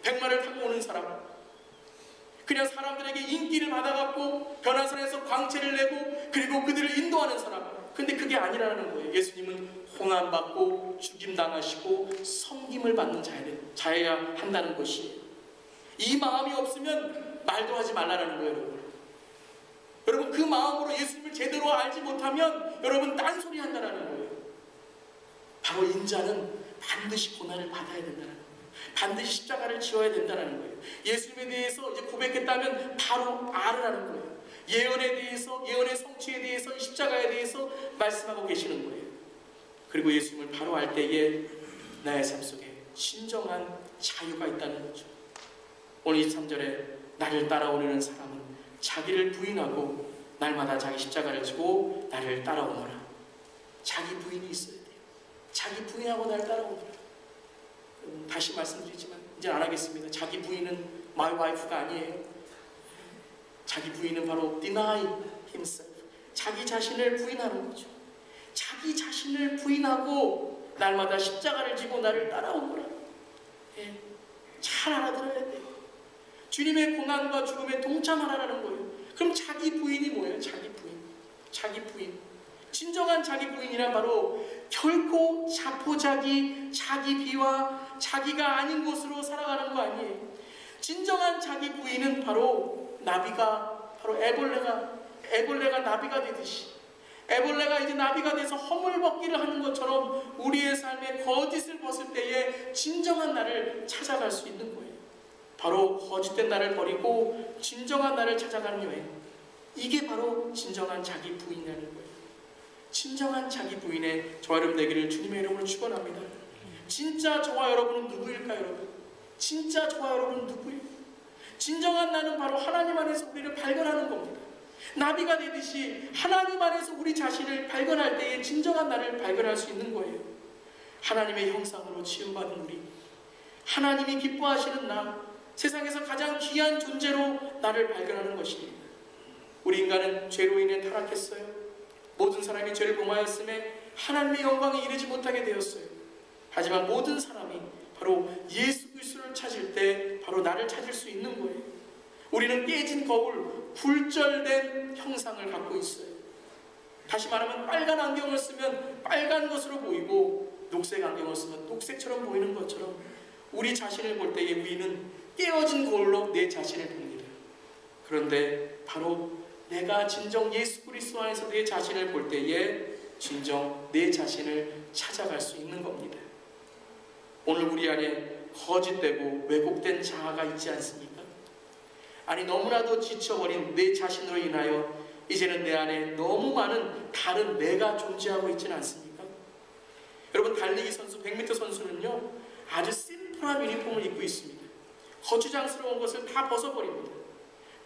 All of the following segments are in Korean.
백마를 타고 오는 사람, 그냥 사람들에게 인기를 받아갖고 변화산에서 광채를 내고 그리고 그들을 인도하는 사람. 근데 그게 아니라는 거예요. 예수님은 홍함받고 죽임당하시고 섬김을 받는 자여야 한다는 것이에요. 이 마음이 없으면 말도 하지 말라는 거예요, 여러분. 여러분, 그 마음으로 예수님을 제대로 알지 못하면 여러분 딴소리 한다는 거예요. 바로 인자는 반드시 고난을 받아야 된다는 거예요. 반드시 십자가를 지어야 된다는 거예요. 예수님에 대해서 이제 고백했다면 바로 알으라는 거예요. 예언에 대해서, 예언의 성취에 대해서, 십자가에 대해서 말씀하고 계시는 거예요. 그리고 예수님을 바로 알 때에 나의 삶 속에 진정한 자유가 있다는 거죠. 오늘 23절에 나를 따라오려는 사람은 자기를 부인하고 날마다 자기 십자가를 지고 나를 따라오너라. 자기 부인이 있어야 돼요. 자기 부인하고 나를 따라오너라. 다시 말씀드리지만 이제 안 하겠습니다. 자기 부인은 my wife가 아니에요. 자기 부인은 바로 deny himself. 자기 자신을 부인하는 거죠. 자기 자신을 부인하고 날마다 십자가를 지고 나를 따라오너라. 예, 잘 알아들어야 돼요. 주님의 고난과 죽음에 동참하라는 거예요. 그럼 자기 부인이 뭐예요? 자기 부인. 자기 부인. 진정한 자기 부인이란 바로 결코 자포자기, 자기 비와 자기가 아닌 것으로 살아가는 거 아니에요. 진정한 자기 부인은 바로 나비가, 바로 애벌레가 나비가 되듯이, 애벌레가 이제 나비가 돼서 허물벗기를 하는 것처럼 우리의 삶에 거짓을 벗을 때에 진정한 나를 찾아갈 수 있는 거예요. 바로 거짓된 나를 버리고 진정한 나를 찾아가는 여행. 이게 바로 진정한 자기 부인이라는 거예요. 진정한 자기 부인의 저와 여러분 되기를 주님의 이름으로 축원합니다. 진짜 저와 여러분은 누구일까요, 여러분? 진짜 저와 여러분은 누구예요? 진정한 나는 바로 하나님 안에서 우리를 발견하는 겁니다. 나비가 되듯이 하나님 안에서 우리 자신을 발견할 때에 진정한 나를 발견할 수 있는 거예요. 하나님의 형상으로 지음받은 우리, 하나님이 기뻐하시는 나, 세상에서 가장 귀한 존재로 나를 발견하는 것입니다. 우리 인간은 죄로 인해 타락했어요. 모든 사람이 죄를 범하였음에 하나님의 영광에 이르지 못하게 되었어요. 하지만 모든 사람이 바로 예수 그리스도를 찾을 때 바로 나를 찾을 수 있는 거예요. 우리는 깨진 거울, 굴절된 형상을 갖고 있어요. 다시 말하면 빨간 안경을 쓰면 빨간 것으로 보이고 녹색 안경을 쓰면 녹색처럼 보이는 것처럼 우리 자신을 볼 때에 우리는 깨어진 거울로 내 자신을 봅니다. 그런데 바로 내가 진정 예수 그리스도 안에서 내 자신을 볼 때에 진정 내 자신을 찾아갈 수 있는 겁니다. 오늘 우리 안에 거짓되고 왜곡된 자아가 있지 않습니까? 아니, 너무나도 지쳐버린 내 자신으로 인하여 이제는 내 안에 너무 많은 다른 내가 존재하고 있지는 않습니까? 여러분, 달리기 선수, 100m 선수는요 아주 심플한 유니폼을 입고 있습니다. 거추장스러운 것을 다 벗어버립니다.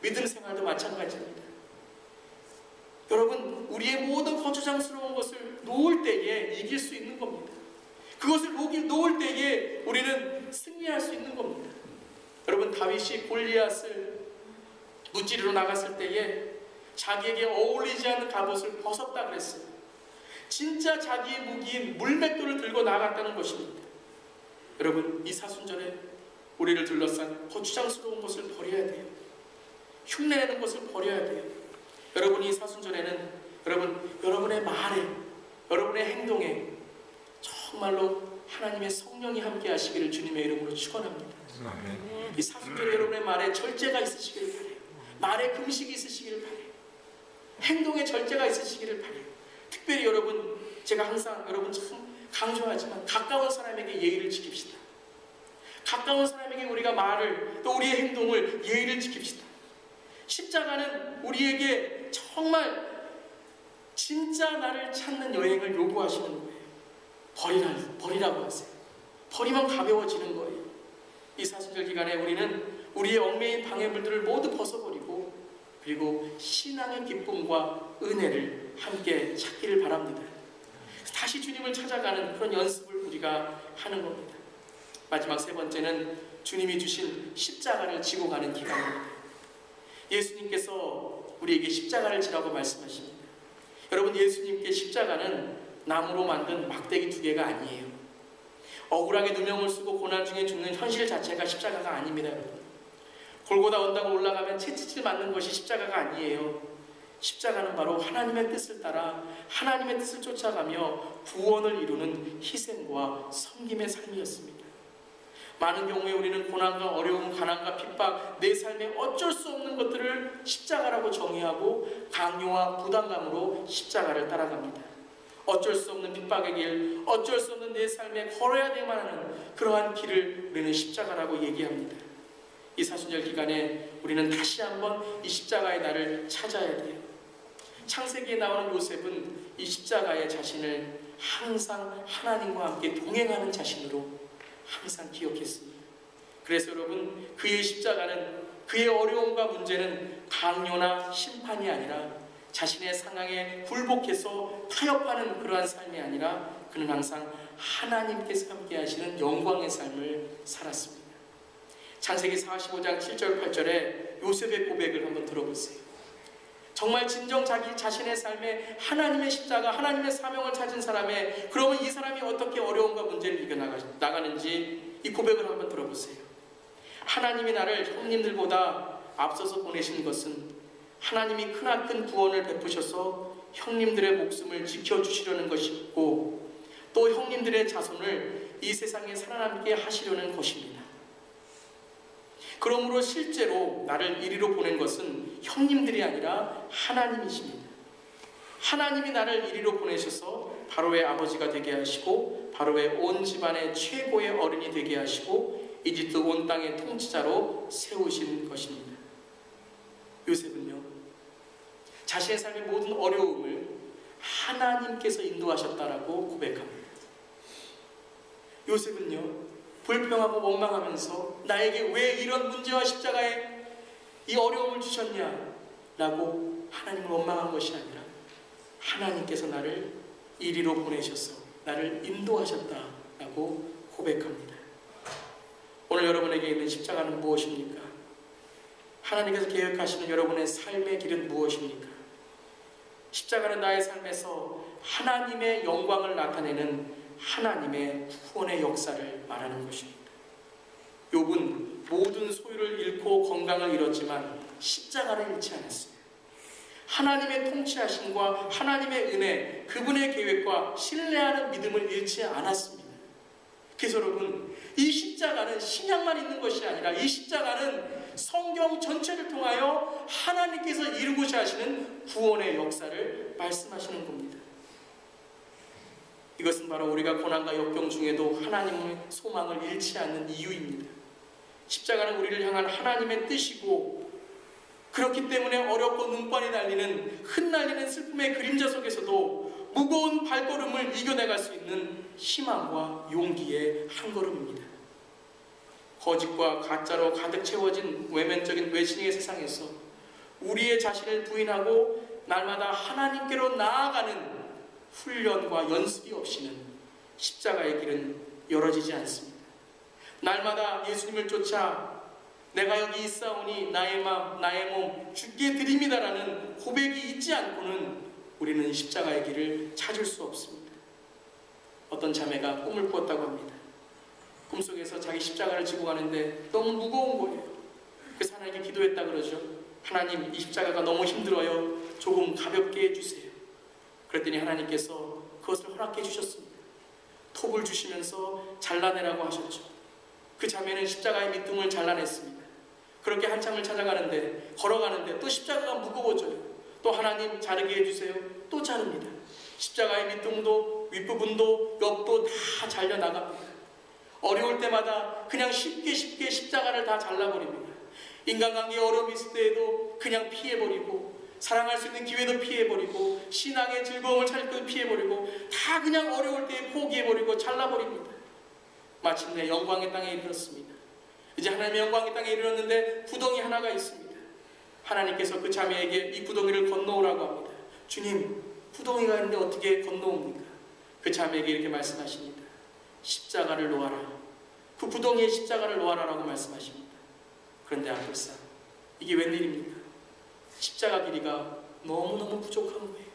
믿음 생활도 마찬가지입니다. 여러분, 우리의 모든 거추장스러운 것을 놓을 때에 이길 수 있는 겁니다. 그것을 놓을 때에 우리는 승리할 수 있는 겁니다. 여러분, 다윗이 골리앗을 무찌르러 나갔을 때에 자기에게 어울리지 않는 갑옷을 벗었다 그랬어요. 진짜 자기의 무기인 물맷돌을 들고 나갔다는 것입니다. 여러분, 이 사순절에 우리를 둘러싼 거추장스러운 것을 버려야 돼요. 흉내내는 것을 버려야 돼요. 여러분, 이 사순절에는 여러분의 말에, 여러분의 행동에 정말로 하나님의 성령이 함께 하시기를 주님의 이름으로 축원합니다. 이 사순절 여러분의 말에 절제가 있으시기를 바라요. 말에 금식이 있으시기를 바라요. 행동에 절제가 있으시기를 바라요. 특별히 여러분, 제가 항상 여러분 참 강조하지만 가까운 사람에게 예의를 지킵시다. 가까운 사람에게 우리가 말을, 또 우리의 행동을, 예의를 지킵시다. 십자가는 우리에게 정말 진짜 나를 찾는 여행을 요구하시는 거예요. 버리라고 하세요. 버리면 가벼워지는 거예요. 이 사순절 기간에 우리는 우리의 얽매인 방해물들을 모두 벗어버리고 그리고 신앙의 기쁨과 은혜를 함께 찾기를 바랍니다. 다시 주님을 찾아가는 그런 연습을 우리가 하는 겁니다. 마지막 세 번째는 주님이 주신 십자가를 지고 가는 기간입니다. 예수님께서 우리에게 십자가를 지라고 말씀하십니다. 여러분, 예수님께 십자가는 나무로 만든 막대기 2개가 아니에요. 억울하게 누명을 쓰고 고난 중에 죽는 현실 자체가 십자가가 아닙니다, 여러분. 골고다 언덕을 올라가면 채찍질 맞는 것이 십자가가 아니에요. 십자가는 바로 하나님의 뜻을 따라 하나님의 뜻을 쫓아가며 구원을 이루는 희생과 섬김의 삶이었습니다. 많은 경우에 우리는 고난과 어려움, 가난과 핍박, 내 삶에 어쩔 수 없는 것들을 십자가라고 정의하고 강요와 부담감으로 십자가를 따라갑니다. 어쩔 수 없는 핍박의 길, 어쩔 수 없는 내 삶에 걸어야 되만 하는 그러한 길을 우리는 십자가라고 얘기합니다. 이 사순절 기간에 우리는 다시 한번 이 십자가의 날을 찾아야 돼요. 창세기에 나오는 요셉은 이 십자가의 자신을 항상 하나님과 함께 동행하는 자신으로 항상 기억했습니다. 그래서 여러분, 그의 십자가는, 그의 어려움과 문제는 강요나 심판이 아니라 자신의 상황에 굴복해서 타협하는 그러한 삶이 아니라 그는 항상 하나님께서 함께 하시는 영광의 삶을 살았습니다. 창세기 45장 7절 8절에 요셉의 고백을 한번 들어보세요. 정말 진정 자기 자신의 삶에 하나님의 십자가, 하나님의 사명을 찾은 사람의, 그러면 이 사람이 어떻게 어려움과 문제를 이겨나가는지 이 고백을 한번 들어보세요. 하나님이 나를 형님들보다 앞서서 보내신 것은 하나님이 크나큰 구원을 베푸셔서 형님들의 목숨을 지켜주시려는 것이고 또 형님들의 자손을 이 세상에 살아남게 하시려는 것입니다. 그러므로 실제로 나를 이리로 보낸 것은 형님들이 아니라 하나님이십니다. 하나님이 나를 이리로 보내셔서 바로의 아버지가 되게 하시고 바로의 온 집안의 최고의 어른이 되게 하시고 이집트 온 땅의 통치자로 세우신 것입니다. 요셉은요, 자신의 삶의 모든 어려움을 하나님께서 인도하셨다라고 고백합니다. 요셉은요, 불평하고 원망하면서 나에게 왜 이런 문제와 십자가에 이 어려움을 주셨냐라고 하나님을 원망한 것이 아니라 하나님께서 나를 이리로 보내셔서 나를 인도하셨다라고 고백합니다. 오늘 여러분에게 있는 십자가는 무엇입니까? 하나님께서 계획하시는 여러분의 삶의 길은 무엇입니까? 십자가는 나의 삶에서 하나님의 영광을 나타내는 하나님의 구원의 역사를 말하는 것입니다. 욥은 모든 소유를 잃고 건강을 잃었지만 십자가를 잃지 않았어요. 하나님의 통치하심과 하나님의 은혜, 그분의 계획과 신뢰하는 믿음을 잃지 않았습니다. 그래서 여러분, 이 십자가는 신약만 있는 것이 아니라 이 십자가는 성경 전체를 통하여 하나님께서 이루고자 하시는 구원의 역사를 말씀하시는 겁니다. 이것은 바로 우리가 고난과 역경 중에도 하나님의 소망을 잃지 않는 이유입니다. 십자가는 우리를 향한 하나님의 뜻이고 그렇기 때문에 어렵고 눈발이 날리는 흩날리는 슬픔의 그림자 속에서도 무거운 발걸음을 이겨내갈 수 있는 희망과 용기의 한 걸음입니다. 거짓과 가짜로 가득 채워진 외면적인 외신의 세상에서 우리의 자신을 부인하고 날마다 하나님께로 나아가는 훈련과 연습이 없이는 십자가의 길은 열어지지 않습니다. 날마다 예수님을 쫓아 내가 여기 있사오니 나의 마음 나의 몸 주께 드립니다라는 고백이 있지 않고는 우리는 십자가의 길을 찾을 수 없습니다. 어떤 자매가 꿈을 꾸었다고 합니다. 꿈속에서 자기 십자가를 지고 가는데 너무 무거운 거예요. 그래서 하나님께 기도했다 그러죠. 하나님, 이 십자가가 너무 힘들어요. 조금 가볍게 해주세요. 그랬더니 하나님께서 그것을 허락해 주셨습니다. 톱을 주시면서 잘라내라고 하셨죠. 그 자매는 십자가의 밑둥을 잘라냈습니다. 그렇게 한참을 찾아가는데, 걸어가는데 또 십자가가 무거워져요. 또 하나님 자르게 해주세요. 또 자릅니다. 십자가의 밑둥도 윗부분도 옆도 다 잘려나갑니다. 어려울 때마다 그냥 쉽게 십자가를 다 잘라버립니다. 인간관계에 어려움이 있을 때에도 그냥 피해버리고, 사랑할 수 있는 기회도 피해버리고, 신앙의 즐거움을 찾을 때도 피해버리고, 다 그냥 어려울 때 포기해버리고 잘라버립니다. 마침내 영광의 땅에 이르렀습니다. 이제 하나님의 영광의 땅에 이르렀는데 구덩이 하나가 있습니다. 하나님께서 그 자매에게 이 구덩이를 건너오라고 합니다. 주님, 구덩이가 있는데 어떻게 건너옵니까? 그 자매에게 이렇게 말씀하십니다. 십자가를 놓아라. 그 구덩이에 십자가를 놓아라라고 말씀하십니다. 그런데 아플상 이게 웬일입니까? 십자가 길이가 너무너무 부족한 거예요.